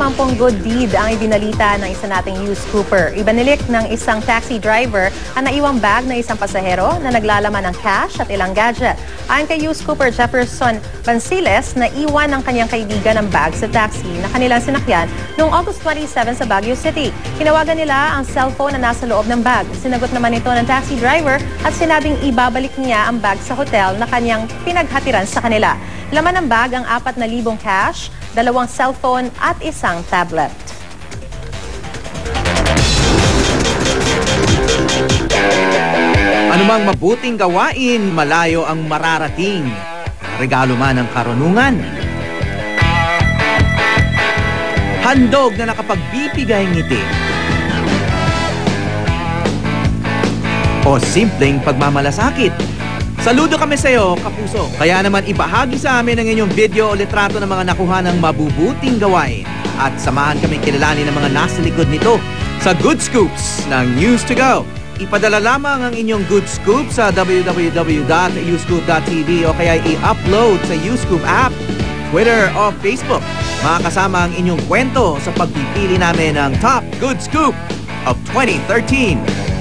naman pong good deed ang ibinalita ng isa nating news scooper. Ibanilik ng isang taxi driver ang naiwang bag ng isang pasahero na naglalaman ng cash at ilang gadget. Ayon kay news scooper Jefferson Bansiles, naiwan ng kanyang kaibigan ang bag sa taxi na kanilang sinakyan noong August 27 sa Baguio City. Tinawagan nila ang cellphone na nasa loob ng bag. Sinagot naman ito ng taxi driver at sinabing ibabalik niya ang bag sa hotel na kanyang pinaghatiran sa kanila. Laman ng bag ang 4,000 cash, 2 cellphone at isang tablet. Anumang mabuting gawain, malayo ang mararating. Regalo man ang karunungan. Handog na nakapagbibigay ngiti. O simpleng pagmamalasakit. Saludo kami sa iyo, kapuso. Kaya naman ibahagi sa amin ang inyong video o litrato ng mga nakuha ng mabubuting gawain. At samahan kami kilalanin ng mga nasa likod nito sa Good Scoops ng News to Go. Ipadala lamang ang inyong Good Scoop sa www.uscoop.tv o kaya i-upload sa Uscoop app, Twitter o Facebook. Makakasama ang inyong kwento sa pagpipili namin ng Top Good Scoop of 2013.